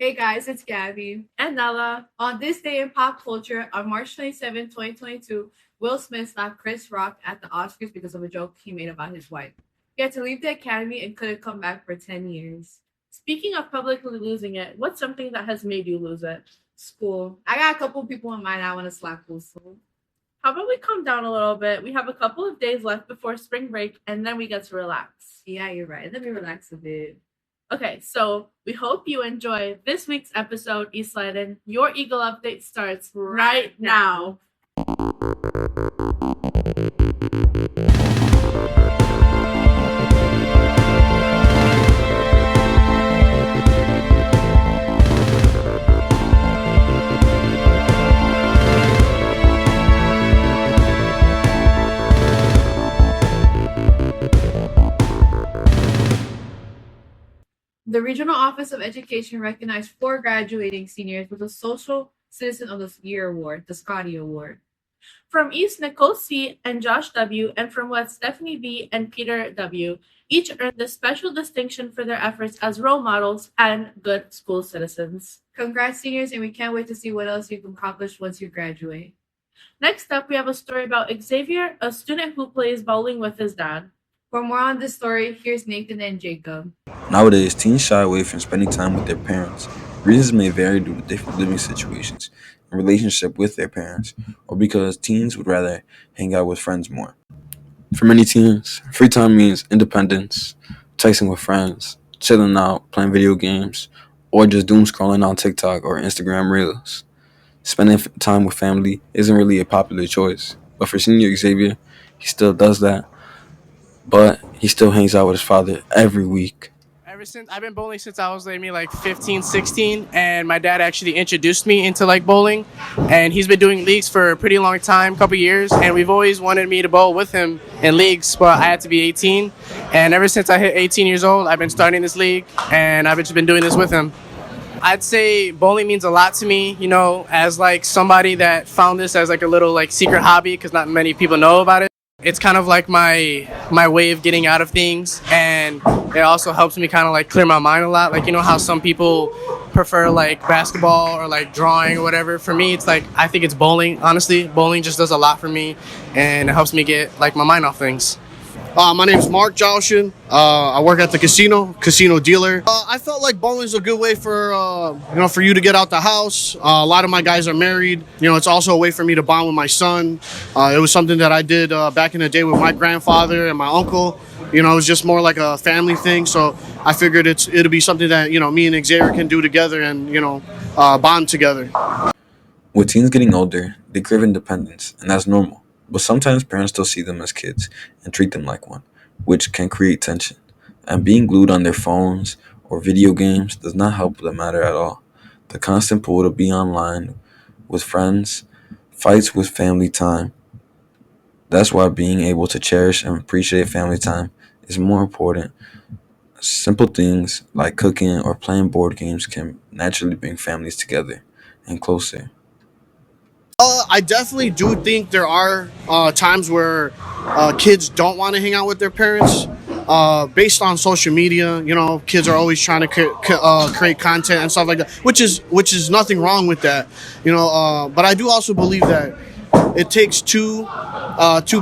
Hey guys, it's Gabby. And Nella. On this day in pop culture, on March 27, 2022, Will Smith slapped Chris Rock at the Oscars because of a joke he made about his wife. He had to leave the Academy and couldn't come back for 10 years. Speaking of publicly losing it, what's something that has made you lose it? School. I got a couple people in mind I want to slap also. How about we calm down a little bit? We have a couple of days left before spring break, and then we get to relax. Yeah, you're right. Let me relax a bit. Okay, so we hope you enjoy this week's episode, East Leiden. Your Eagle update starts right now. The Regional Office of Education recognized 4 graduating seniors with a Social Citizen of the Year award, the Scotty Award. From East, Nicole C. and Josh W., and from West, Stephanie B. and Peter W., each earned this special distinction for their efforts as role models and good school citizens. Congrats, seniors, and we can't wait to see what else you've accomplished once you graduate. Next up, we have a story about Xavier, a student who plays bowling with his dad. For more on this story, here's Nathan and Jacob. Nowadays, teens shy away from spending time with their parents. Reasons may vary due to different living situations and relationship with their parents, or because teens would rather hang out with friends more. For many teens, free time means independence, texting with friends, chilling out, playing video games, or just doom scrolling on TikTok or Instagram Reels. Spending time with family isn't really a popular choice, but for senior Xavier, he still does that, but he still hangs out with his father every week. Ever since I've been bowling since I was maybe like 15, 16, and my dad actually introduced me into like bowling, and he's been doing leagues for a pretty long time, couple years, and we've always wanted me to bowl with him in leagues, but I had to be 18, and ever since I hit 18 years old, I've been starting this league, and I've just been doing this with him. I'd say bowling means a lot to me, as like somebody that found this as like a little like secret hobby because not many people know about it. It's kind of like my way of getting out of things, and it also helps me kind of like clear my mind a lot. Like, how some people prefer like basketball or like drawing or whatever. For me, it's like I think it's bowling. Honestly, bowling just does a lot for me, and it helps me get like my mind off things. My name's Mark Joshin. I work at the casino dealer. I felt like bowling's a good way for you to get out the house. A lot of my guys are married. It's also a way for me to bond with my son. It was something that I did back in the day with my grandfather and my uncle. It was just more like a family thing. So I figured it'll be something that me and Xavier can do together and bond together. With teens getting older, they crave independence, and that's normal. But sometimes parents still see them as kids and treat them like one, which can create tension. And being glued on their phones or video games does not help the matter at all. The constant pull to be online with friends fights with family time. That's why being able to cherish and appreciate family time is more important. Simple things like cooking or playing board games can naturally bring families together and closer. I definitely do think there are times where kids don't want to hang out with their parents. Based on social media, kids are always trying to create content and stuff like that, which is nothing wrong with that, But I do also believe that it takes two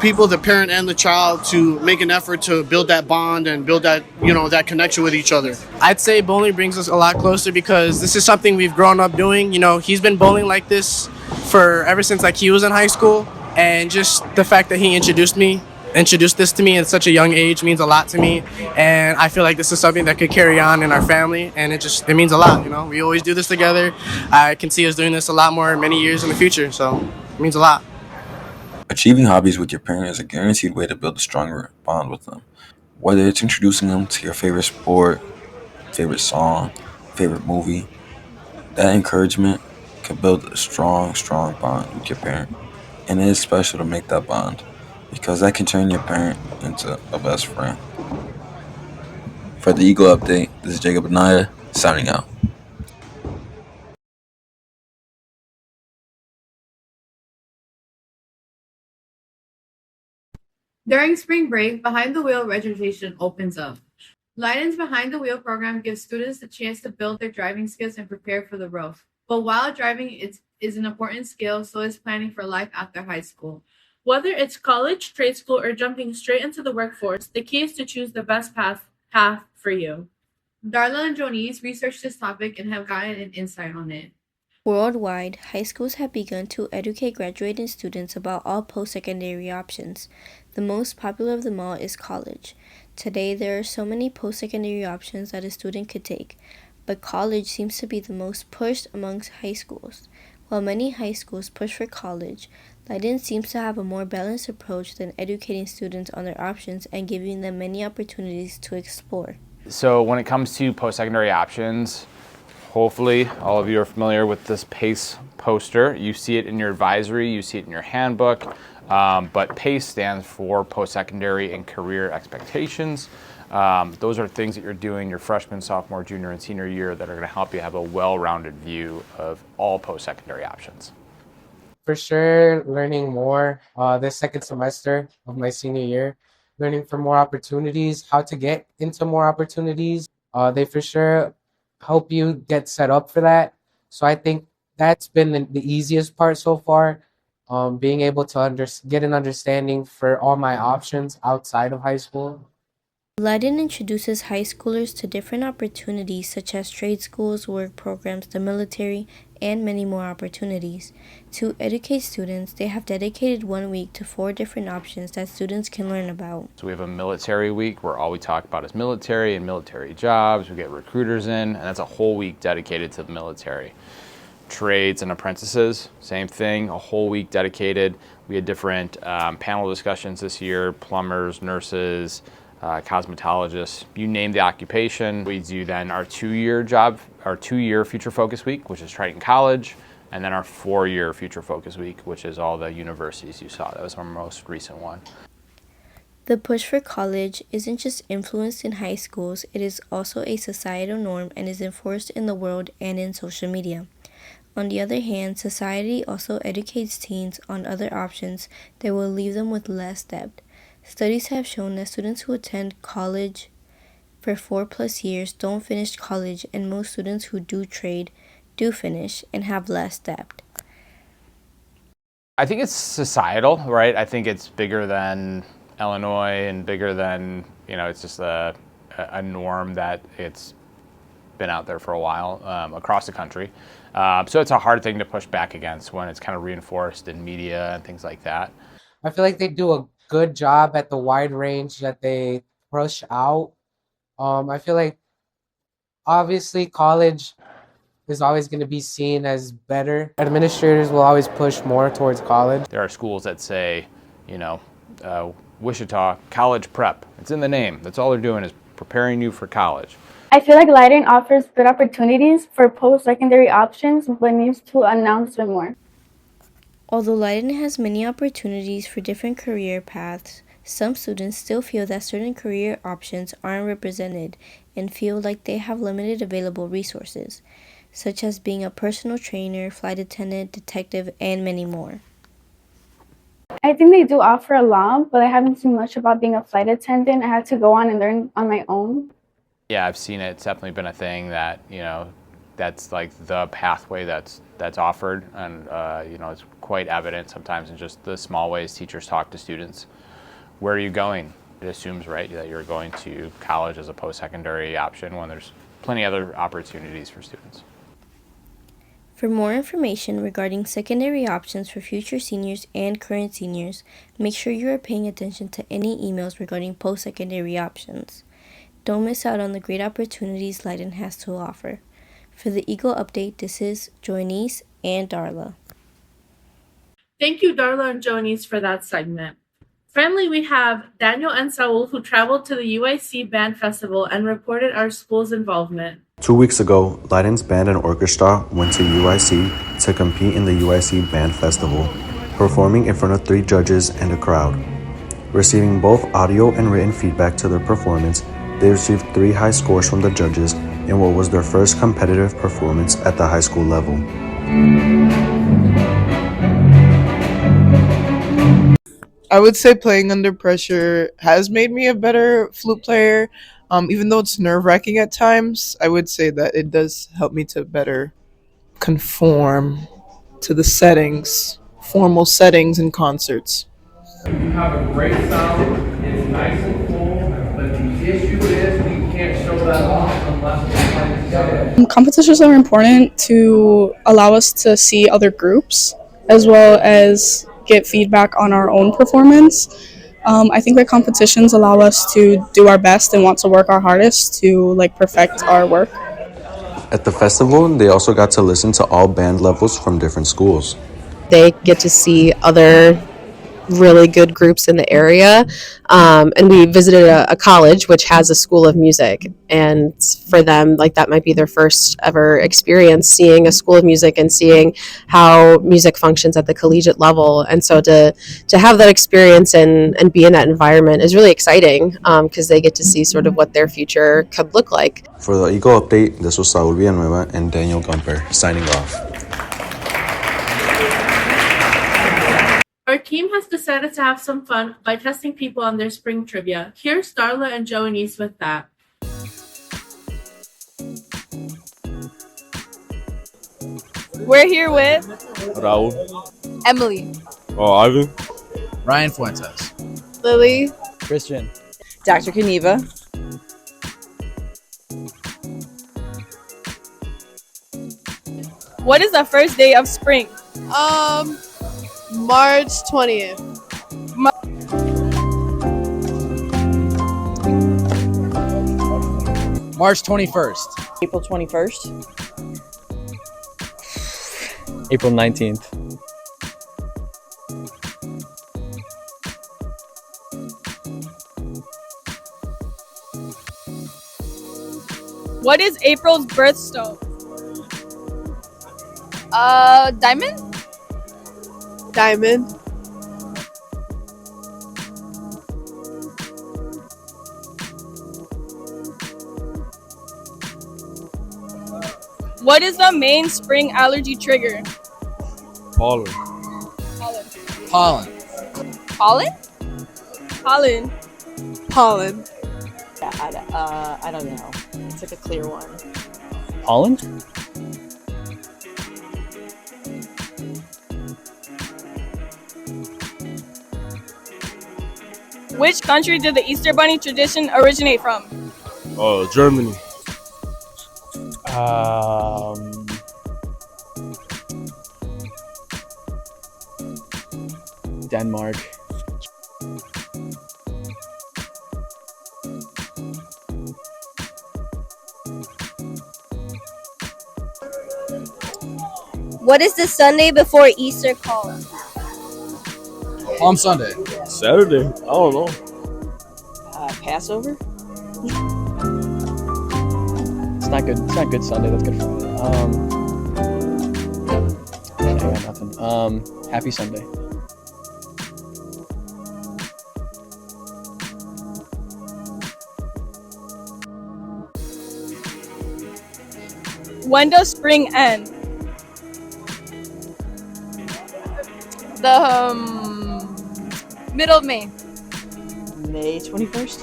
people, the parent and the child, to make an effort to build that bond and build that that connection with each other. I'd say bowling brings us a lot closer because this is something we've grown up doing. He's been bowling like this for ever since like he was in high school, and just the fact that he introduced this to me at such a young age means a lot to me, and I feel like this is something that could carry on in our family, and it means a lot. We always do this together. I can see us doing this a lot more many years in the future, so it means a lot. Achieving hobbies with your parents is a guaranteed way to build a stronger bond with them. Whether it's introducing them to your favorite sport, favorite song, favorite movie, that encouragement can build a strong bond with your parent. And it is special to make that bond because that can turn your parent into a best friend. For the Eagle Update, this is Jacob Anaya signing out. During spring break, Behind the Wheel registration opens up. Leiden's Behind the Wheel program gives students the chance to build their driving skills and prepare for the road. But while driving is an important skill, so is planning for life after high school. Whether it's college, trade school, or jumping straight into the workforce, the key is to choose the best path for you. Darla and Jonice researched this topic and have gotten an insight on it. Worldwide, high schools have begun to educate graduating students about all post-secondary options. The most popular of them all is college. Today, there are so many post-secondary options that a student could take, but college seems to be the most pushed amongst high schools. While many high schools push for college, Leiden seems to have a more balanced approach than educating students on their options and giving them many opportunities to explore. So when it comes to post-secondary options, hopefully all of you are familiar with this PACE poster. You see it in your advisory, you see it in your handbook, but PACE stands for Post-Secondary and Career Expectations. Those are things that you're doing your freshman, sophomore, junior, and senior year that are going to help you have a well-rounded view of all post-secondary options. For sure, learning more this second semester of my senior year, learning for more opportunities, how to get into more opportunities. They for sure help you get set up for that. So I think that's been the easiest part so far, being able to get an understanding for all my options outside of high school. Leiden introduces high schoolers to different opportunities such as trade schools, work programs, the military, and many more opportunities. To educate students, they have dedicated 1 week to 4 different options that students can learn about. So we have a military week where all we talk about is military and military jobs. We get recruiters in, and that's a whole week dedicated to the military. Trades and apprentices, same thing, a whole week dedicated. We had different panel discussions this year, plumbers, nurses, cosmetologists, you name the occupation. We do then our 2-year Future Focus Week, which is Triton College, and then our 4-year Future Focus Week, which is all the universities you saw. That was our most recent one. The push for college isn't just influenced in high schools, it is also a societal norm and is enforced in the world and in social media. On the other hand, society also educates teens on other options that will leave them with less debt. Studies have shown that students who attend college for 4+ years don't finish college, and most students who do trade do finish and have less debt. I think it's societal, right? I think it's bigger than Illinois and bigger than, it's just a norm that it's been out there for a while across the country. So it's a hard thing to push back against when it's kind of reinforced in media and things like that. I feel like they do a good job at the wide range that they push out. I feel like obviously college is always going to be seen as better. Administrators will always push more towards college. There are schools that say, Wichita College Prep. It's in the name. That's all they're doing is preparing you for college. I feel like Leiden offers good opportunities for post-secondary options, but needs to announce them more. Although Leiden has many opportunities for different career paths, some students still feel that certain career options aren't represented and feel like they have limited available resources, such as being a personal trainer, flight attendant, detective, and many more. I think they do offer a lot, but I haven't seen much about being a flight attendant. I had to go on and learn on my own. Yeah, I've seen it. It's definitely been a thing that, that's like the pathway that's offered, and it's quite evident sometimes in just the small ways teachers talk to students. Where are you going? It assumes, right, that you're going to college as a post-secondary option when there's plenty of other opportunities for students. For more information regarding secondary options for future seniors and current seniors, make sure you are paying attention to any emails regarding post-secondary options. Don't miss out on the great opportunities Leiden has to offer. For the Eagle Update, this is Joynice and Darla. Thank you, Darla and Jonice, for that segment. Finally, we have Daniel and Saul, who traveled to the UIC Band Festival and reported our school's involvement. 2 weeks ago, Leiden's band and orchestra went to UIC to compete in the UIC Band Festival, performing in front of 3 judges and a crowd. Receiving both audio and written feedback to their performance, they received 3 high scores from the judges in what was their first competitive performance at the high school level. I would say playing under pressure has made me a better flute player. Even though it's nerve wracking at times, I would say that it does help me to better conform to the settings, formal settings in concerts. You have a great sound, it's nice and full, but the issue is we can't show that off unless we play together. Competitions are important to allow us to see other groups as well as get feedback on our own performance. I think that competitions allow us to do our best and want to work our hardest to perfect our work. At the festival, they also got to listen to all band levels from different schools. They get to see other really good groups in the area, and we visited a college which has a school of music, and for them, that might be their first ever experience seeing a school of music and seeing how music functions at the collegiate level. And so to have that experience and be in that environment is really exciting, because they get to see sort of what their future could look like. For the Eagle Update, this was Saul Villanueva and Daniel Gumper signing off. Our team has decided to have some fun by testing people on their spring trivia. Here's Darla and Joanise with that. We're here with Raul. Emily, Ivan. Ryan Fuentes. Lily, Christian. Dr. Kaniva. What is the first day of spring? March 20th. March 21st. April 21st. April 19th. What is April's birthstone? Diamond? Diamond. What is the main spring allergy trigger? Pollen. Pollen. Pollen? Pollen. Pollen. Yeah, I don't know. It's a clear one. Pollen? Which country did the Easter Bunny tradition originate from? Germany. Denmark. What is the Sunday before Easter called? Palm Sunday. Saturday. I don't know. Passover? It's not good. It's not Good Sunday. That's Good Friday. I got nothing. Happy Sunday. When does spring end? The middle of May. May 21st.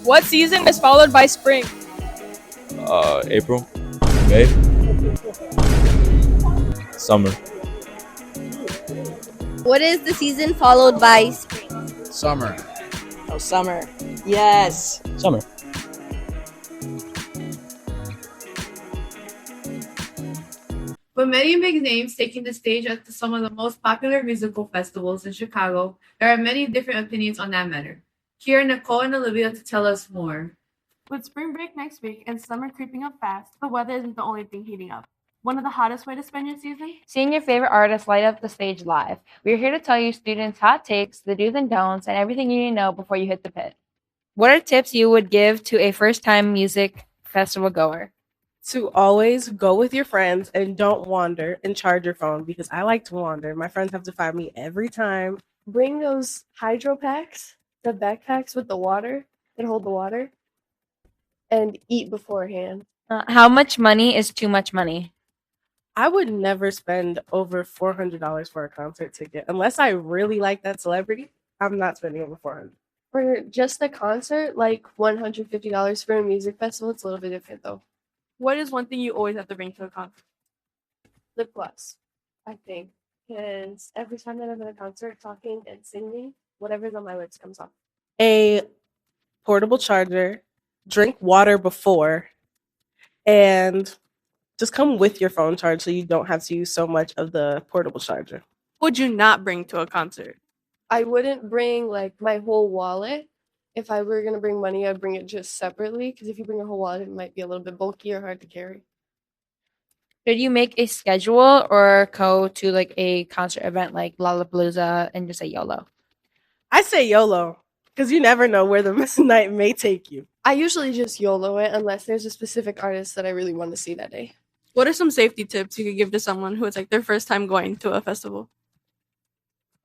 What season is followed by spring? April. May. Summer. What is the season followed by spring? Summer. Oh, summer. Yes. Summer. With many big names taking the stage at some of the most popular musical festivals in Chicago, there are many different opinions on that matter. Here are Nicole and Olivia to tell us more. With spring break next week and summer creeping up fast, the weather isn't the only thing heating up. One of the hottest way to spend your season? Seeing your favorite artists light up the stage live. We're here to tell you students' hot takes, the do's and don'ts, and everything you need to know before you hit the pit. What are tips you would give to a first-time music festival goer? To always go with your friends and don't wander and charge your phone, because I like to wander. My friends have to find me every time. Bring those hydro packs, the backpacks with the water that hold the water, and eat beforehand. How much money is too much money? I would never spend over $400 for a concert ticket unless I really like that celebrity. I'm not spending over 400. For just a concert, like $150 for a music festival, it's a little bit different though. What is one thing you always have to bring to a concert? Lip gloss, I think, because every time that I'm at a concert talking and singing, whatever's on my lips comes off. A portable charger, drink water before, and just come with your phone charge so you don't have to use so much of the portable charger. What would you not bring to a concert? I wouldn't bring like my whole wallet. If I were gonna bring money, I'd bring it just separately because if you bring a whole wallet, it might be a little bit bulky or hard to carry. Should you make a schedule or go to like a concert event like Lollapalooza and just say YOLO? I say YOLO because you never know where the night may take you. I usually just YOLO it unless there's a specific artist that I really want to see that day. What are some safety tips you could give to someone who it's like their first time going to a festival?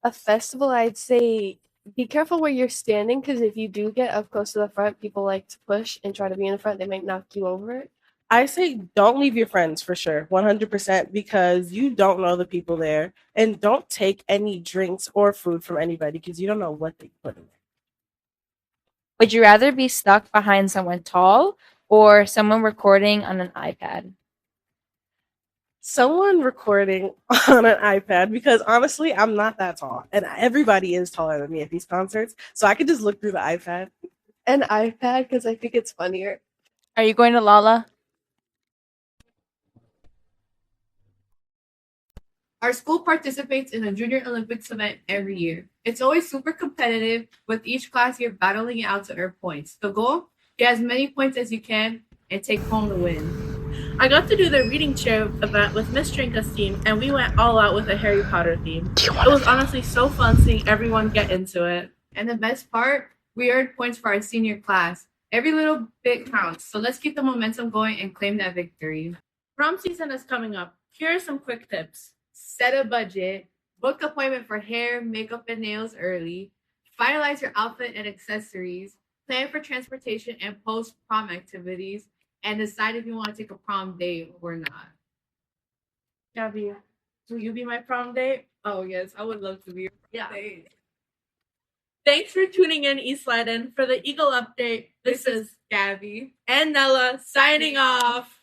A festival, I'd say be careful where you're standing because if you do get up close to the front, people like to push and try to be in the front. They might knock you over. I say don't leave your friends for sure, 100%, because you don't know the people there. And don't take any drinks or food from anybody because you don't know what they put in there. Would you rather be stuck behind someone tall or someone recording on an iPad? Someone recording on an iPad because honestly, I'm not that tall. And everybody is taller than me at these concerts. So I could just look through the iPad. An iPad because I think it's funnier. Are you going to Lala? Our school participates in a Junior Olympics event every year. It's always super competitive, with each class year battling it out to earn points. The goal? Get as many points as you can and take home the win. I got to do the reading chair event with Miss Trinka's team, and we went all out with a Harry Potter theme. It was honestly so fun seeing everyone get into it. And the best part? We earned points for our senior class. Every little bit counts, so let's keep the momentum going and claim that victory. Prom season is coming up. Here are some quick tips. Set a budget, book appointment for hair, makeup, and nails early, finalize your outfit and accessories, plan for transportation and post-prom activities, and decide if you want to take a prom date or not. Gabby, will you be my prom date? Oh, yes, I would love to be your prom date. Thanks for tuning in, East Leiden. For the Eagle Update, this is Gabby and Nella signing off.